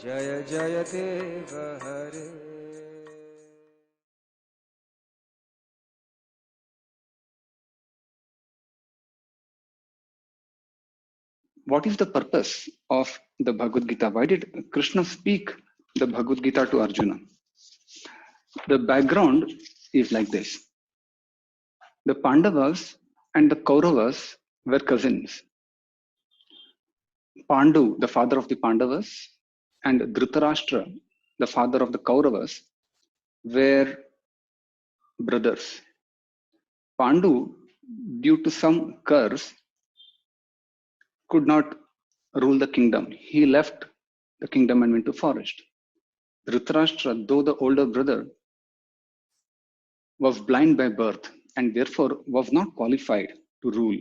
Jaya Jaya Deva Hare. What is the purpose of the Bhagavad Gita? Why did Krishna speak the Bhagavad Gita to Arjuna? The background is like this. The Pandavas and the Kauravas were cousins. Pandu, the father of the Pandavas, and Dhritarashtra, the father of the Kauravas, were brothers. Pandu, due to some curse, could not rule the kingdom. He left the kingdom and went to forest. Dhritarashtra, though the older brother, was blind by birth and therefore was not qualified to rule.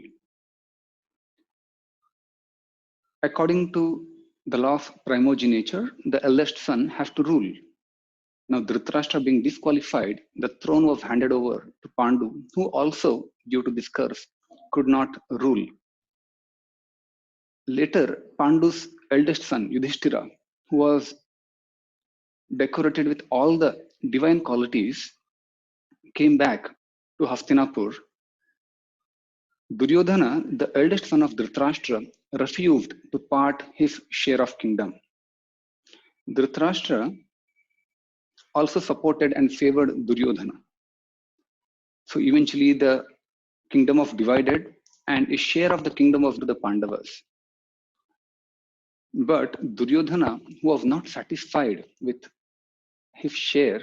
According to the law of primogeniture, the eldest son has to rule. Now, Dhritarashtra being disqualified, the throne was handed over to Pandu, who also, due to this curse, could not rule. Later, Pandu's eldest son, Yudhishthira, who was decorated with all the divine qualities, came back to Hastinapur. Duryodhana, the eldest son of Dhritarashtra, refused to part his share of kingdom. Dhritarashtra also supported and favored Duryodhana. So eventually the kingdom was divided and a share of the kingdom was to the Pandavas. But Duryodhana, who was not satisfied with his share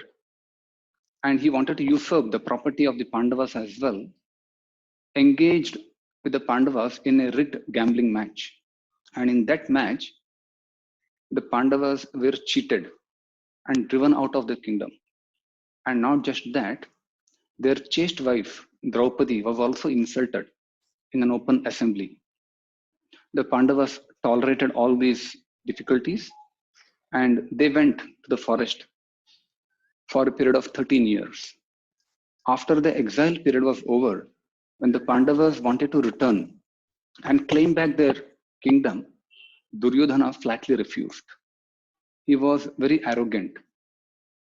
and he wanted to usurp the property of the Pandavas as well, engaged with the Pandavas in a rigged gambling match. And in that match, the Pandavas were cheated and driven out of the kingdom. And not just that, their chaste wife, Draupadi, was also insulted in an open assembly. The Pandavas tolerated all these difficulties and they went to the forest for a period of 13 years. After the exile period was over, when the Pandavas wanted to return and claim back their kingdom, Duryodhana flatly refused. He was very arrogant.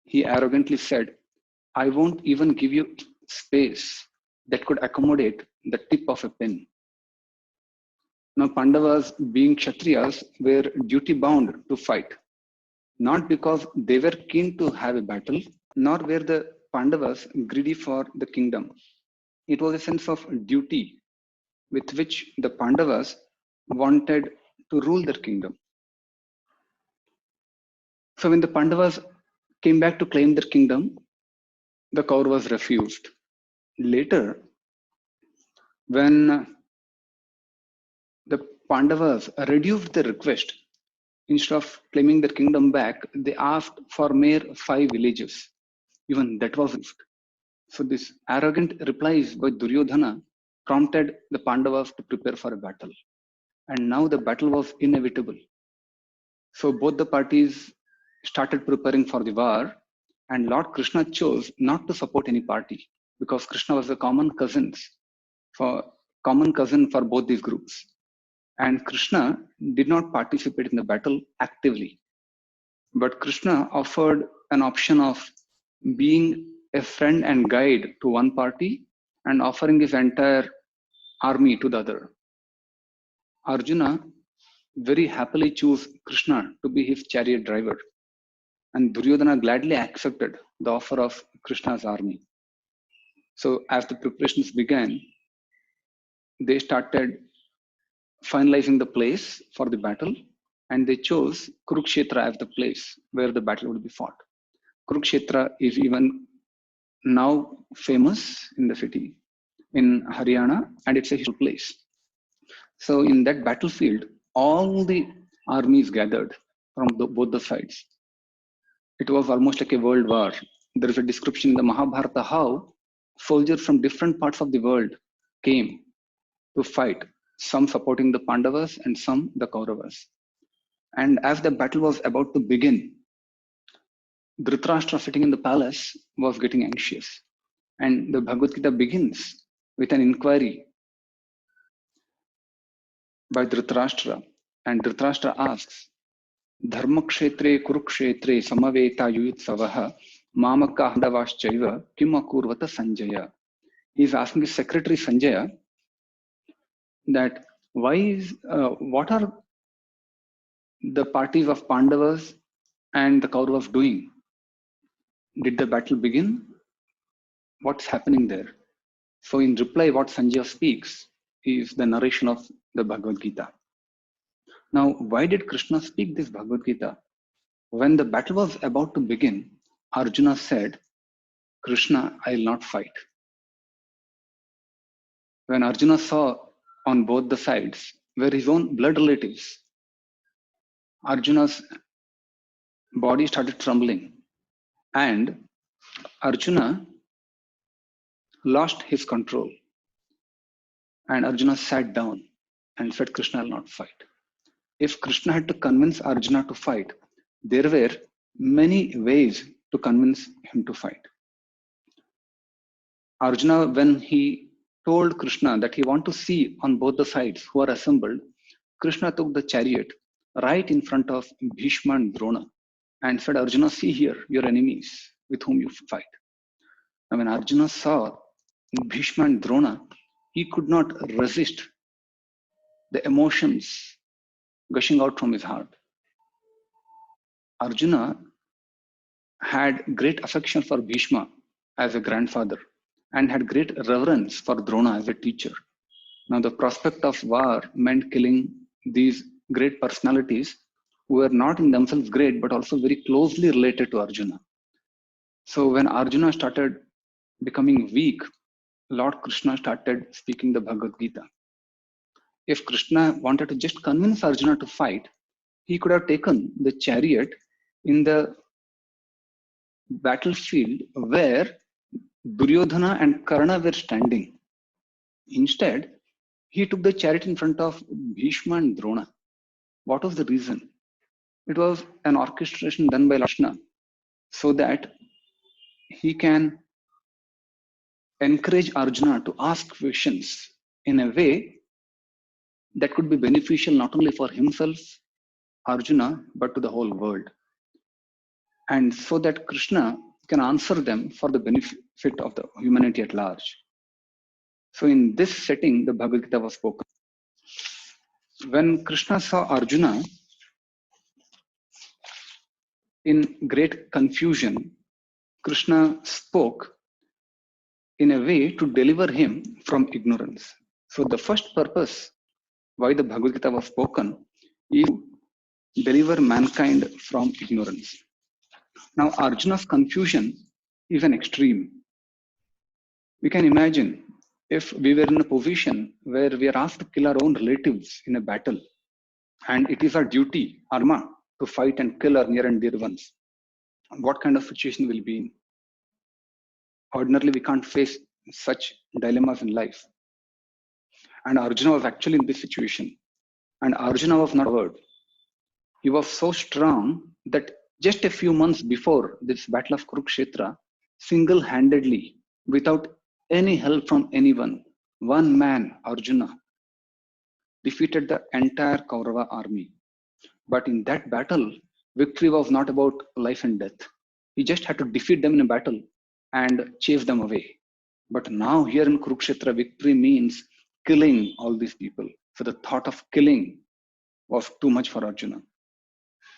He arrogantly said, I won't even give you space that could accommodate the tip of a pen. Now, Pandavas, being Kshatriyas, were duty bound to fight, not because they were keen to have a battle, nor were the Pandavas greedy for the kingdom. It was a sense of duty with which the Pandavas wanted to rule their kingdom. So when the Pandavas came back to claim their kingdom, the Kauravas refused. Later, when the Pandavas reduced their request, instead of claiming their kingdom back, they asked for mere 5 villages. Even that was refused. So this arrogant replies by Duryodhana prompted the Pandavas to prepare for a battle. And now the battle was inevitable. So both the parties started preparing for the war, and Lord Krishna chose not to support any party because Krishna was a common cousin for both these groups. And Krishna did not participate in the battle actively. But Krishna offered an option of being a friend and guide to one party and offering his entire army to the other. Arjuna very happily chose Krishna to be his chariot driver, and Duryodhana gladly accepted the offer of Krishna's army. So as the preparations began, they started finalizing the place for the battle, and they chose Kurukshetra as the place where the battle would be fought. Kurukshetra is even now famous in the city in Haryana, and it's a historical place. So in that battlefield, all the armies gathered from both the sides. It was almost like a world war. There is a description in the Mahabharata how soldiers from different parts of the world came to fight, some supporting the Pandavas and some the Kauravas. And as the battle was about to begin, Dhritarashtra, sitting in the palace, was getting anxious. And the Bhagavad Gita begins with an inquiry by Dhritarashtra. And Dhritarashtra asks, Dharmakshetre Kurukshetre Samaveta Yuyutsavaha Mamaka Handavaschaiva Kim Akurvata Sanjaya. He is asking his secretary Sanjaya that what are the parties of Pandavas and the Kauravas doing? Did the battle begin? What's happening there? So in reply, what Sanjaya speaks is the narration of the Bhagavad Gita. Now, why did Krishna speak this Bhagavad Gita? When the battle was about to begin, Arjuna said, Krishna, I will not fight. When Arjuna saw on both the sides were his own blood relatives, Arjuna's body started trembling, and Arjuna lost his control. And Arjuna sat down and said, Krishna will not fight. If Krishna had to convince Arjuna to fight, there were many ways to convince him to fight. Arjuna, when he told Krishna that he want to see on both the sides who are assembled, Krishna took the chariot right in front of Bhishma and Drona and said, Arjuna, see here your enemies with whom you fight. Now, when Arjuna saw Bhishma and Drona, he could not resist the emotions gushing out from his heart. Arjuna had great affection for Bhishma as a grandfather and had great reverence for Drona as a teacher. Now, the prospect of war meant killing these great personalities who were not in themselves great but also very closely related to Arjuna. So, when Arjuna started becoming weak, Lord Krishna started speaking the Bhagavad Gita. If Krishna wanted to just convince Arjuna to fight, he could have taken the chariot in the battlefield where Duryodhana and Karna were standing. Instead, he took the chariot in front of Bhishma and Drona. What was the reason? It was an orchestration done by Krishna so that he can encourage Arjuna to ask questions in a way that could be beneficial not only for himself, Arjuna, but to the whole world. And so that Krishna can answer them for the benefit of the humanity at large. So in this setting, the Bhagavad Gita was spoken. When Krishna saw Arjuna in great confusion, Krishna spoke in a way to deliver him from ignorance. So the first purpose why the Bhagavad Gita was spoken is to deliver mankind from ignorance. Now Arjuna's confusion is an extreme. We can imagine if we were in a position where we are asked to kill our own relatives in a battle, and it is our duty, Arma, to fight and kill our near and dear ones, what kind of situation will be in? Ordinarily, we can't face such dilemmas in life. And Arjuna was actually in this situation. And Arjuna was not a word. He was so strong that just a few months before this battle of Kurukshetra, single-handedly, without any help from anyone, one man, Arjuna, defeated the entire Kaurava army. But in that battle, victory was not about life and death. He just had to defeat them in a battle and chase them away. But now here in Kurukshetra, victory means killing all these people. So the thought of killing was too much for Arjuna.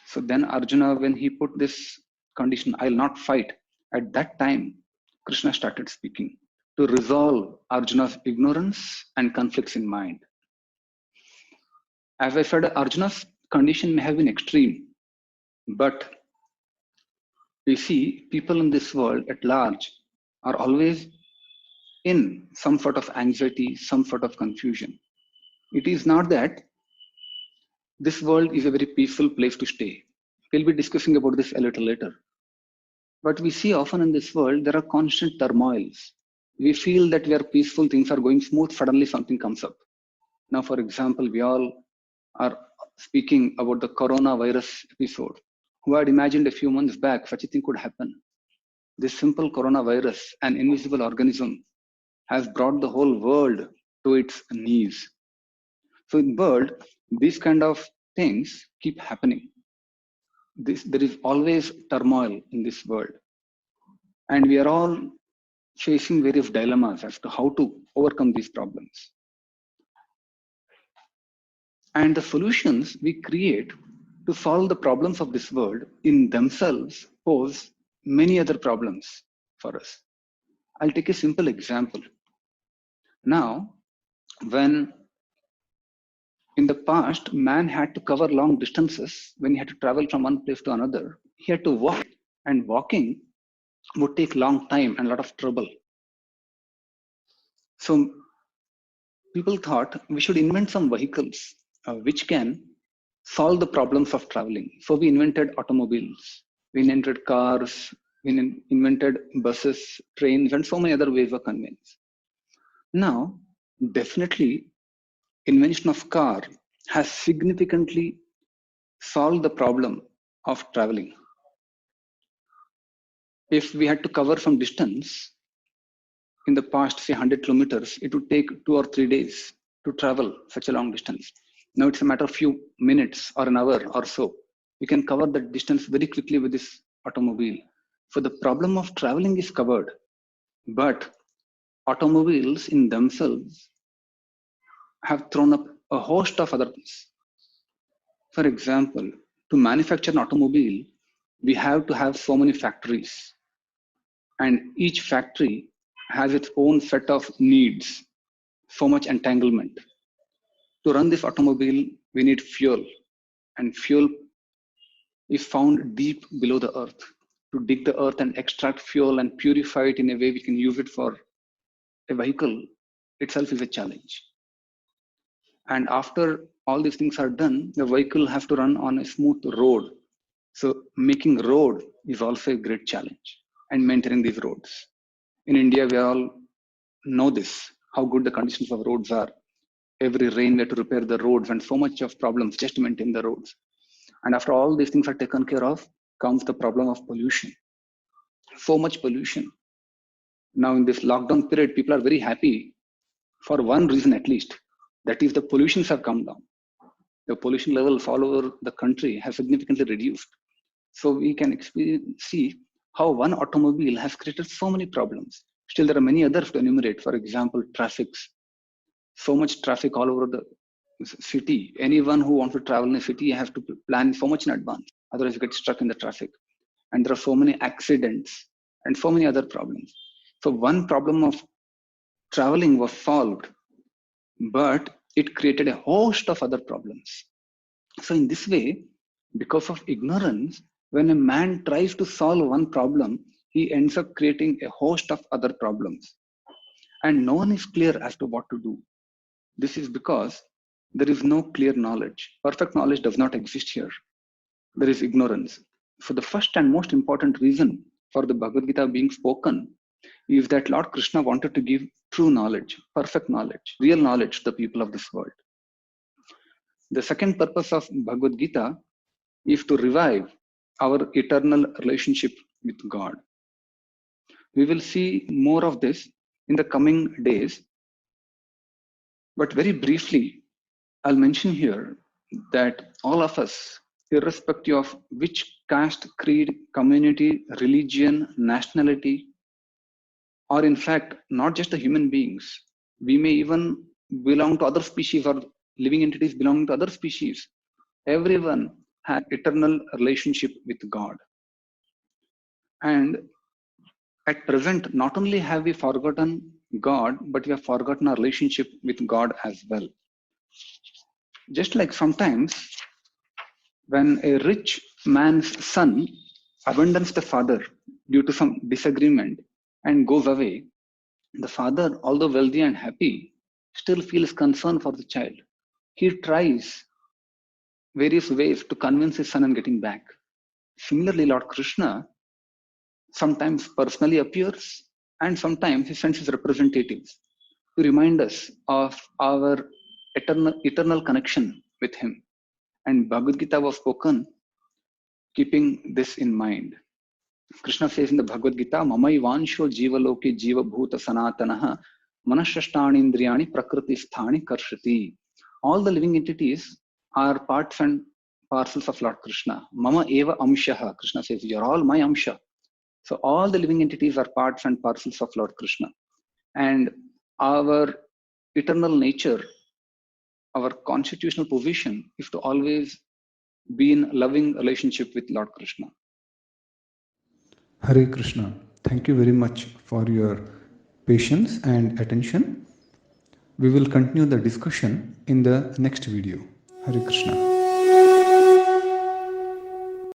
So then Arjuna, when he put this condition, I'll not fight, at that time, Krishna started speaking to resolve Arjuna's ignorance and conflicts in mind. As I said, Arjuna's condition may have been extreme, but we see people in this world at large are always in some sort of anxiety, some sort of confusion. It is not that this world is a very peaceful place to stay. We'll be discussing about this a little later. But we see often in this world, there are constant turmoils. We feel that we are peaceful, things are going smooth, suddenly something comes up. Now, for example, we all are speaking about the coronavirus episode. Who had imagined a few months back such a thing could happen? This simple coronavirus, an invisible organism, has brought the whole world to its knees. So in the world, these kind of things keep happening. there is always turmoil in this world, and we are all facing various dilemmas as to how to overcome these problems. And the solutions we create to solve the problems of this world in themselves pose many other problems for us. I'll take a simple example. Now, when in the past man had to cover long distances, when he had to travel from one place to another, he had to walk, and walking would take long time and a lot of trouble. So people thought we should invent some vehicles which can solve the problems of traveling. So we invented automobiles, we invented cars, we invented buses, trains, and so many other ways of conveyance. Now, definitely, invention of car has significantly solved the problem of traveling. If we had to cover some distance in the past, say 100 kilometers, it would take 2 or 3 days to travel such a long distance. Now it's a matter of few minutes or an hour or so. You can cover that distance very quickly with this automobile. So the problem of traveling is covered, but automobiles in themselves have thrown up a host of other things. For example, to manufacture an automobile, we have to have so many factories, and each factory has its own set of needs, so much entanglement. To run this automobile, we need fuel, and fuel is found deep below the earth. To dig the earth and extract fuel and purify it in a way we can use it for a vehicle itself is a challenge. And after all these things are done, the vehicle has to run on a smooth road. So making road is also a great challenge, and maintaining these roads. In India, we all know this, how good the conditions of roads are. Every rain we have to repair the roads, and so much of problems just to maintain the roads. And after all these things are taken care of, comes the problem of pollution. So much pollution. Now in this lockdown period, people are very happy for one reason at least. That is, the pollutions have come down. The pollution levels all over the country have significantly reduced. So we can see how one automobile has created so many problems. Still, there are many others to enumerate. For example, traffics. So much traffic all over the city. Anyone who wants to travel in a city has to plan so much in advance. Otherwise, you get stuck in the traffic. And there are so many accidents and so many other problems. So one problem of traveling was solved, but it created a host of other problems. So in this way, because of ignorance, when a man tries to solve one problem, he ends up creating a host of other problems. And no one is clear as to what to do. This is because there is no clear knowledge. Perfect knowledge does not exist here. There is ignorance. So the first and most important reason for the Bhagavad Gita being spoken is that Lord Krishna wanted to give true knowledge, perfect knowledge, real knowledge to the people of this world. The second purpose of Bhagavad Gita is to revive our eternal relationship with God. We will see more of this in the coming days. But very briefly, I'll mention here that all of us, irrespective of which caste, creed, community, religion, nationality, or in fact, not just the human beings, we may even belong to other species or living entities belonging to other species. Everyone has eternal relationship with God. And at present, not only have we forgotten God, but we have forgotten our relationship with God as well. Just like sometimes when a rich man's son abandons the father due to some disagreement and goes away, the father, although wealthy and happy, still feels concern for the child. He tries various ways to convince his son on getting back. Similarly, Lord Krishna sometimes personally appears, and sometimes he sends his representatives to remind us of our eternal connection with him. And Bhagavad Gita was spoken keeping this in mind. Krishna says in the Bhagavad Gita, Mamai vansho jiva loke jiva bhuta sanatanaha manashashtani indriyani prakriti sthani karshati. All the living entities are parts and parcels of Lord Krishna. Mama eva amshaha. Krishna says, you're all my amsha. So all the living entities are parts and parcels of Lord Krishna. And our eternal nature, our constitutional position is to always be in loving relationship with Lord Krishna. Hare Krishna. Thank you very much for your patience and attention. We will continue the discussion in the next video. Hare Krishna.